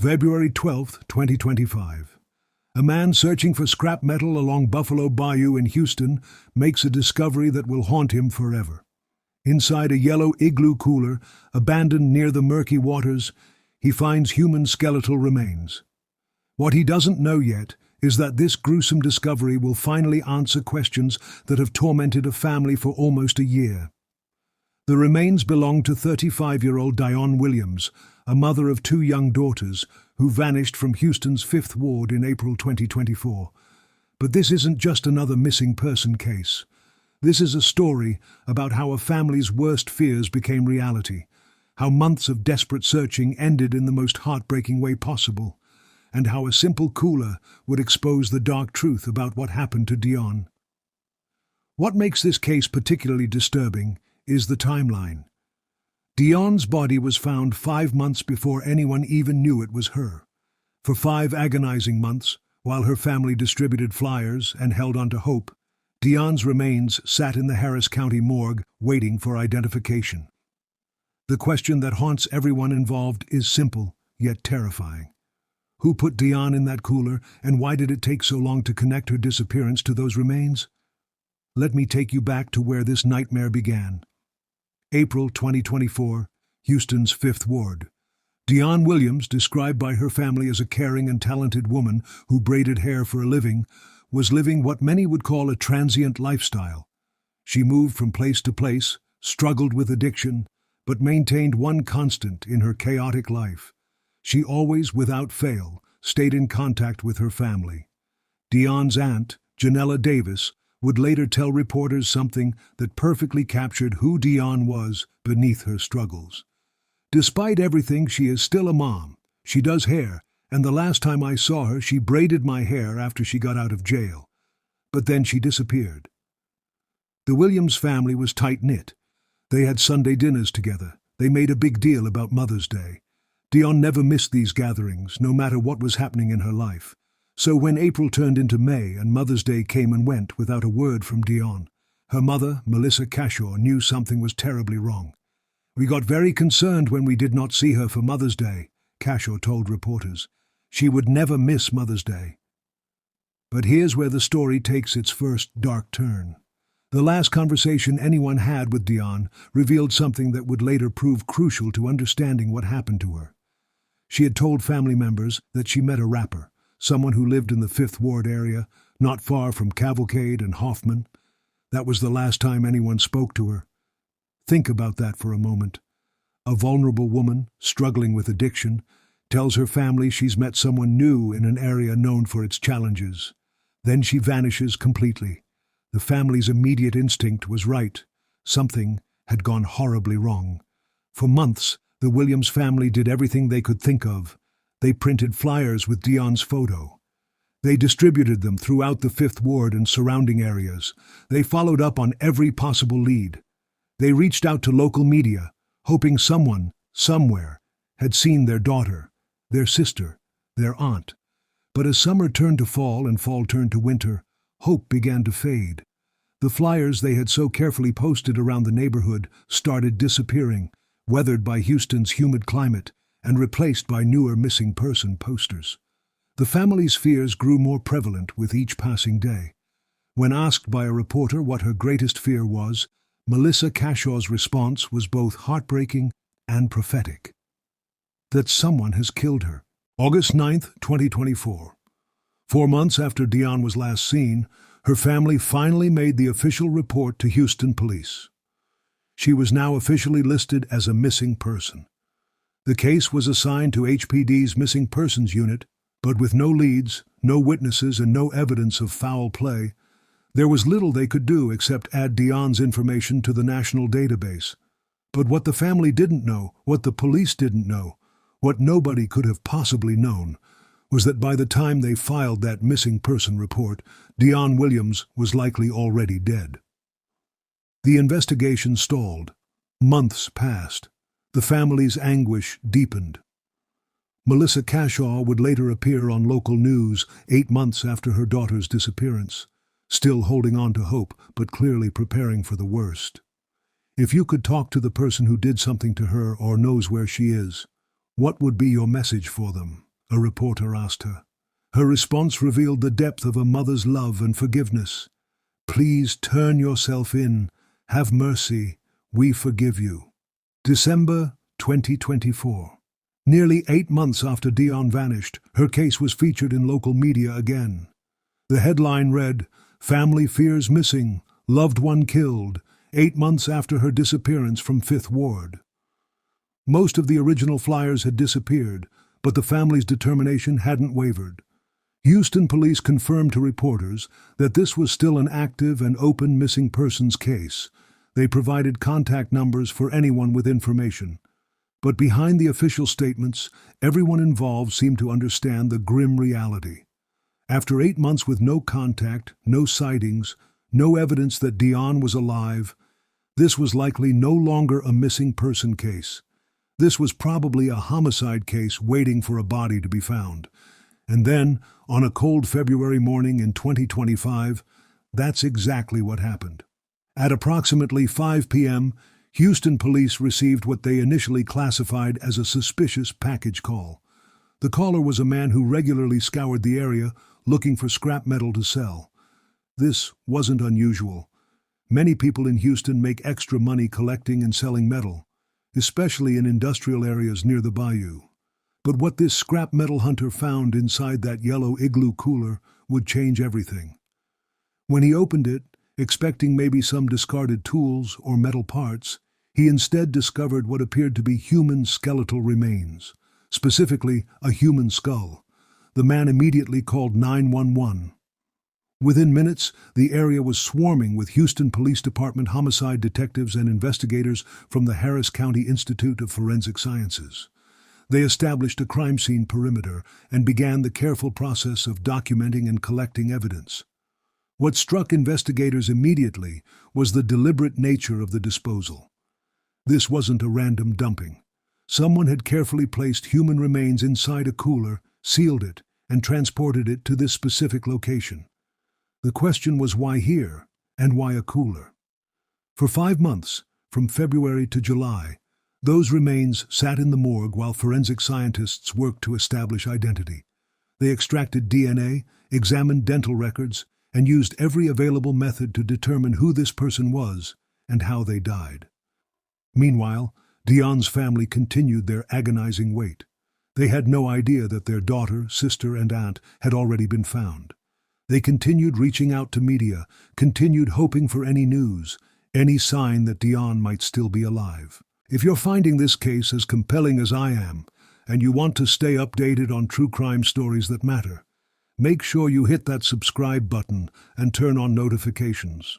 February 12, 2025. A man searching for scrap metal along Buffalo Bayou in Houston makes a discovery that will haunt him forever. Inside a yellow igloo cooler, abandoned near the murky waters, he finds human skeletal remains. What he doesn't know yet is that this gruesome discovery will finally answer questions that have tormented a family for almost a year. The remains belong to 35-year-old Dionne Williams, a mother of two young daughters, who vanished from Houston's 5th Ward in April 2024. But this isn't just another missing person case. This is a story about how a family's worst fears became reality, how months of desperate searching ended in the most heartbreaking way possible, and how a simple cooler would expose the dark truth about what happened to Dionne. What makes this case particularly disturbing is the timeline. Dionne's body was found 5 months before anyone even knew it was her. For 5 agonizing months, while her family distributed flyers and held on to hope, Dionne's remains sat in the Harris County morgue waiting for identification. The question that haunts everyone involved is simple, yet terrifying. Who put Dionne in that cooler, and why did it take so long to connect her disappearance to those remains? Let me take you back to where this nightmare began. April 2024, Houston's 5th Ward. Dionne Williams, described by her family as a caring and talented woman who braided hair for a living, was living what many would call a transient lifestyle. She moved from place to place, struggled with addiction, but maintained one constant in her chaotic life. She always, without fail, stayed in contact with her family. Dionne's aunt, Janella Davis, would later tell reporters something that perfectly captured who Dionne was beneath her struggles. Despite everything, she is still a mom. She does hair, and the last time I saw her, she braided my hair after she got out of jail. But then she disappeared. The Williams family was tight-knit. They had Sunday dinners together. They made a big deal about Mother's Day. Dionne never missed these gatherings, no matter what was happening in her life. So when April turned into May and Mother's Day came and went without a word from Dionne, her mother, Melissa Cashaw, knew something was terribly wrong. "We got very concerned when we did not see her for Mother's Day," Cashaw told reporters. "She would never miss Mother's Day." But here's where the story takes its first dark turn. The last conversation anyone had with Dionne revealed something that would later prove crucial to understanding what happened to her. She had told family members that she met a rapper, someone who lived in the 5th Ward area, not far from Cavalcade and Hoffman. That was the last time anyone spoke to her. Think about that for a moment. A vulnerable woman, struggling with addiction, tells her family she's met someone new in an area known for its challenges. Then she vanishes completely. The family's immediate instinct was right. Something had gone horribly wrong. For months, the Williams family did everything they could think of. They printed flyers with Dionne's photo. They distributed them throughout the 5th Ward and surrounding areas. They followed up on every possible lead. They reached out to local media, hoping someone, somewhere, had seen their daughter, their sister, their aunt. But as summer turned to fall and fall turned to winter, hope began to fade. The flyers they had so carefully posted around the neighborhood started disappearing, weathered by Houston's humid climate, and replaced by newer missing person posters. The family's fears grew more prevalent with each passing day. When asked by a reporter what her greatest fear was, Melissa Cashaw's response was both heartbreaking and prophetic. That someone has killed her. August 9th, 2024. 4 months after Dionne was last seen, her family finally made the official report to Houston police. She was now officially listed as a missing person. The case was assigned to HPD's Missing Persons Unit, but with no leads, no witnesses, and no evidence of foul play, there was little they could do except add Dionne's information to the national database. But what the family didn't know, what the police didn't know, what nobody could have possibly known, was that by the time they filed that missing person report, Dionne Williams was likely already dead. The investigation stalled. Months passed. The family's anguish deepened. Melissa Cashaw would later appear on local news 8 months after her daughter's disappearance, still holding on to hope but clearly preparing for the worst. If you could talk to the person who did something to her or knows where she is, what would be your message for them? a reporter asked her. Her response revealed the depth of a mother's love and forgiveness. "Please turn yourself in. Have mercy. We forgive you." December 2024. Nearly 8 months after Dionne vanished, her case was featured in local media again. The headline read, "Family fears missing, loved one killed, 8 months after her disappearance from Fifth Ward." Most of the original flyers had disappeared, but the family's determination hadn't wavered. Houston police confirmed to reporters that this was still an active and open missing persons case. They provided contact numbers for anyone with information. But behind the official statements, everyone involved seemed to understand the grim reality. After 8 months with no contact, no sightings, no evidence that Dionne was alive, this was likely no longer a missing person case. This was probably a homicide case waiting for a body to be found. And then, on a cold February morning in 2025, that's exactly what happened. At approximately 5 p.m., Houston police received what they initially classified as a suspicious package call. The caller was a man who regularly scoured the area looking for scrap metal to sell. This wasn't unusual. Many people in Houston make extra money collecting and selling metal, especially in industrial areas near the bayou. But what this scrap metal hunter found inside that yellow igloo cooler would change everything. When he opened it, expecting maybe some discarded tools or metal parts, he instead discovered what appeared to be human skeletal remains, specifically a human skull. The man immediately called 911. Within minutes, the area was swarming with Houston Police Department homicide detectives and investigators from the Harris County Institute of Forensic Sciences. They established a crime scene perimeter and began the careful process of documenting and collecting evidence. What struck investigators immediately was the deliberate nature of the disposal. This wasn't a random dumping. Someone had carefully placed human remains inside a cooler, sealed it, and transported it to this specific location. The question was why here, and why a cooler? For 5 months, from February to July, those remains sat in the morgue while forensic scientists worked to establish identity. They extracted DNA, examined dental records, and used every available method to determine who this person was and how they died. Meanwhile, Dionne's family continued their agonizing wait. They had no idea that their daughter, sister, and aunt had already been found. They continued reaching out to media, continued hoping for any news, any sign that Dionne might still be alive. If you're finding this case as compelling as I am, and you want to stay updated on true crime stories that matter, make sure you hit that subscribe button and turn on notifications.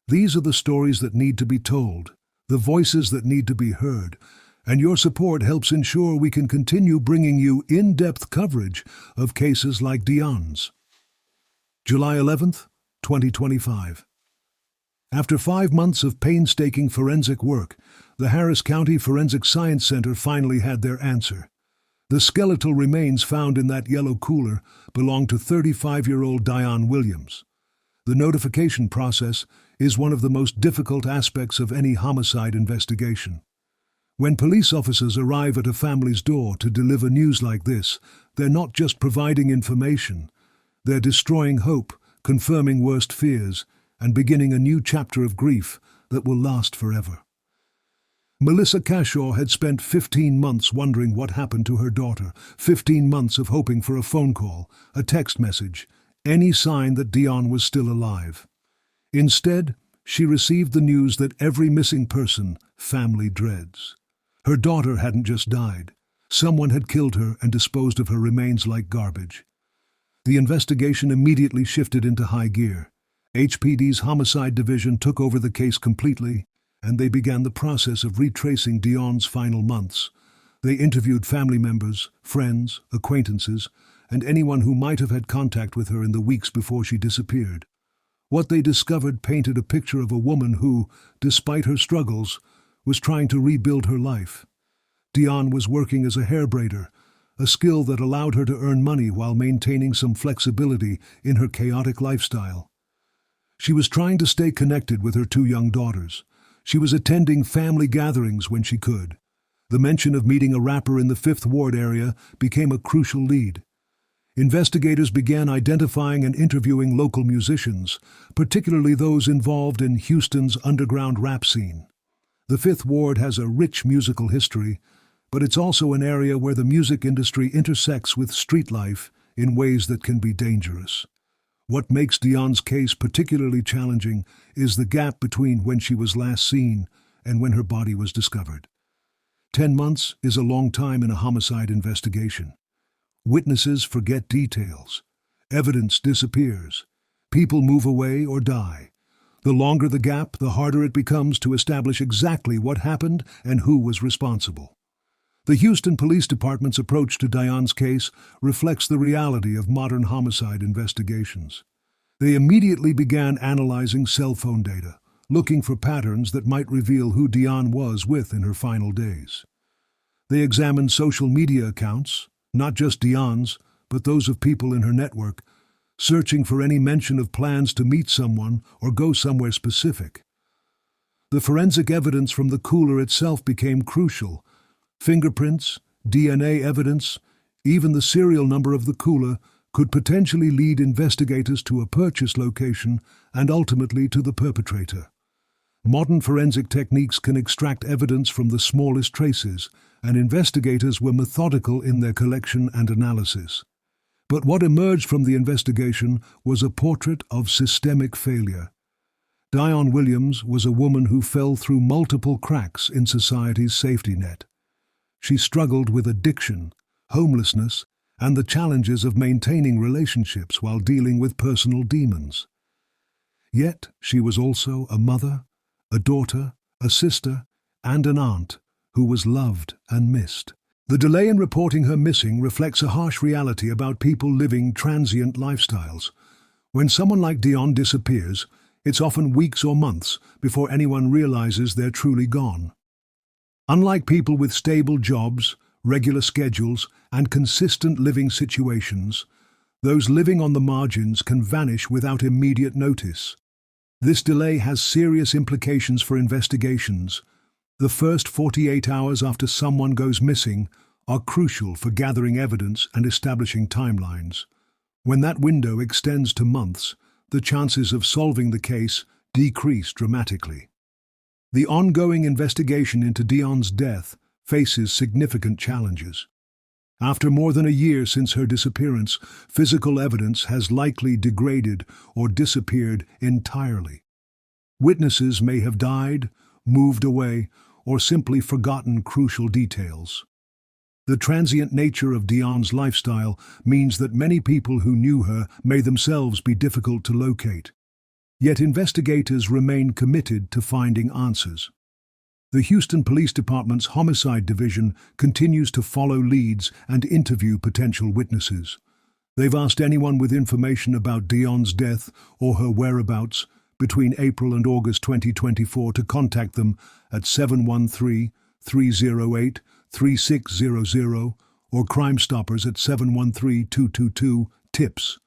These are the stories that need to be told, the voices that need to be heard, and your support helps ensure we can continue bringing you in-depth coverage of cases like Dionne's. July 11th, 2025. After 5 months of painstaking forensic work, the Harris County Forensic Science Center finally had their answer. The skeletal remains found in that yellow cooler belonged to 35-year-old Dionne Williams. The notification process is one of the most difficult aspects of any homicide investigation. When police officers arrive at a family's door to deliver news like this, they're not just providing information. They're destroying hope, confirming worst fears, and beginning a new chapter of grief that will last forever. Melissa Cashaw had spent 15 months wondering what happened to her daughter, 15 months of hoping for a phone call, a text message, any sign that Dionne was still alive. Instead, she received the news that every missing person family dreads. Her daughter hadn't just died. Someone had killed her and disposed of her remains like garbage. The investigation immediately shifted into high gear. HPD's Homicide Division took over the case completely, and they began the process of retracing Dionne's final months. They interviewed family members, friends, acquaintances, and anyone who might have had contact with her in the weeks before she disappeared. What they discovered painted a picture of a woman who, despite her struggles, was trying to rebuild her life. Dionne was working as a hairbraider, a skill that allowed her to earn money while maintaining some flexibility in her chaotic lifestyle. She was trying to stay connected with her 2 young daughters. She was attending family gatherings when she could. The mention of meeting a rapper in the Fifth Ward area became a crucial lead. Investigators began identifying and interviewing local musicians, particularly those involved in Houston's underground rap scene. The Fifth Ward has a rich musical history, but it's also an area where the music industry intersects with street life in ways that can be dangerous. What makes Dionne's case particularly challenging is the gap between when she was last seen and when her body was discovered. 10 months is a long time in a homicide investigation. Witnesses forget details. Evidence disappears. People move away or die. The longer the gap, the harder it becomes to establish exactly what happened and who was responsible. The Houston Police Department's approach to Dionne's case reflects the reality of modern homicide investigations. They immediately began analyzing cell phone data, looking for patterns that might reveal who Dionne was with in her final days. They examined social media accounts, not just Dionne's, but those of people in her network, searching for any mention of plans to meet someone or go somewhere specific. The forensic evidence from the cooler itself became crucial. Fingerprints, DNA evidence, even the serial number of the cooler could potentially lead investigators to a purchase location and ultimately to the perpetrator. Modern forensic techniques can extract evidence from the smallest traces, and investigators were methodical in their collection and analysis. But what emerged from the investigation was a portrait of systemic failure. Dionne Williams was a woman who fell through multiple cracks in society's safety net. She struggled with addiction, homelessness, and the challenges of maintaining relationships while dealing with personal demons. Yet she was also a mother, a daughter, a sister, and an aunt who was loved and missed. The delay in reporting her missing reflects a harsh reality about people living transient lifestyles. When someone like Dionne disappears, it's often weeks or months before anyone realizes they're truly gone. Unlike people with stable jobs, regular schedules, and consistent living situations, those living on the margins can vanish without immediate notice. This delay has serious implications for investigations. The first 48 hours after someone goes missing are crucial for gathering evidence and establishing timelines. When that window extends to months, the chances of solving the case decrease dramatically. The ongoing investigation into Dionne's death faces significant challenges. After more than a year since her disappearance, physical evidence has likely degraded or disappeared entirely. Witnesses may have died, moved away, or simply forgotten crucial details. The transient nature of Dionne's lifestyle means that many people who knew her may themselves be difficult to locate. Yet investigators remain committed to finding answers. The Houston Police Department's Homicide Division continues to follow leads and interview potential witnesses. They've asked anyone with information about Dionne's death or her whereabouts between April and August 2024 to contact them at 713-308-3600 or Crime Stoppers at 713-222-TIPS.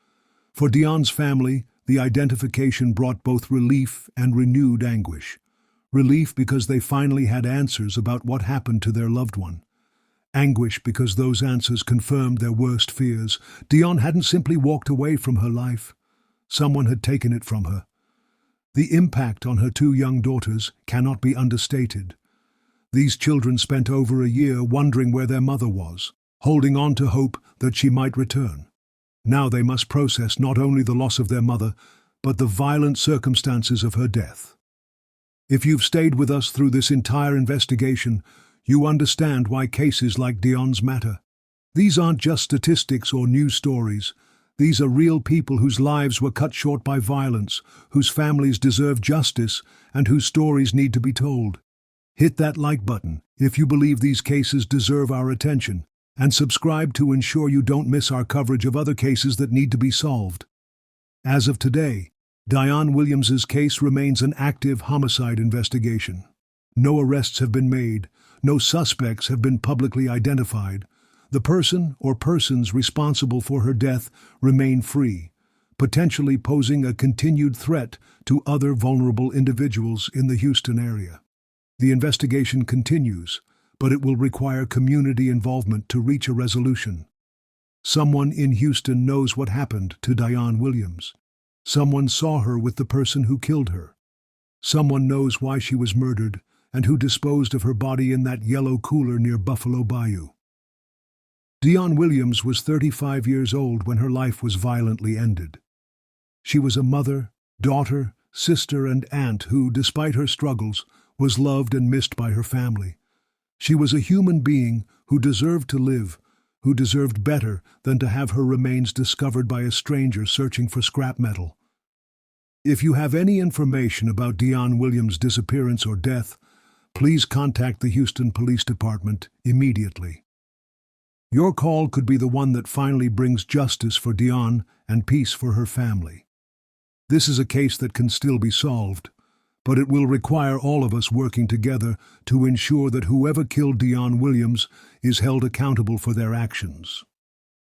For Dionne's family, the identification brought both relief and renewed anguish. Relief because they finally had answers about what happened to their loved one. Anguish because those answers confirmed their worst fears. Dionne hadn't simply walked away from her life. Someone had taken it from her. The impact on her two young daughters cannot be understated. These children spent over a year wondering where their mother was, holding on to hope that she might return. Now they must process not only the loss of their mother, but the violent circumstances of her death. If you've stayed with us through this entire investigation, you understand why cases like Dionne's matter. These aren't just statistics or news stories. These are real people whose lives were cut short by violence, whose families deserve justice, and whose stories need to be told. Hit that like button if you believe these cases deserve our attention, and subscribe to ensure you don't miss our coverage of other cases that need to be solved. As of today, Dionne Williams's case remains an active homicide investigation. No arrests have been made, no suspects have been publicly identified. The person or persons responsible for her death remain free, potentially posing a continued threat to other vulnerable individuals in the Houston area. The investigation continues, but it will require community involvement to reach a resolution. Someone in Houston knows what happened to Dionne Williams. Someone saw her with the person who killed her. Someone knows why she was murdered and who disposed of her body in that yellow cooler near Buffalo Bayou. Dionne Williams was 35 years old when her life was violently ended. She was a mother, daughter, sister, and aunt who, despite her struggles, was loved and missed by her family. She was a human being who deserved to live, who deserved better than to have her remains discovered by a stranger searching for scrap metal. If you have any information about Dionne Williams' disappearance or death, please contact the Houston Police Department immediately. Your call could be the one that finally brings justice for Dionne and peace for her family. This is a case that can still be solved, but it will require all of us working together to ensure that whoever killed Dionne Williams is held accountable for their actions.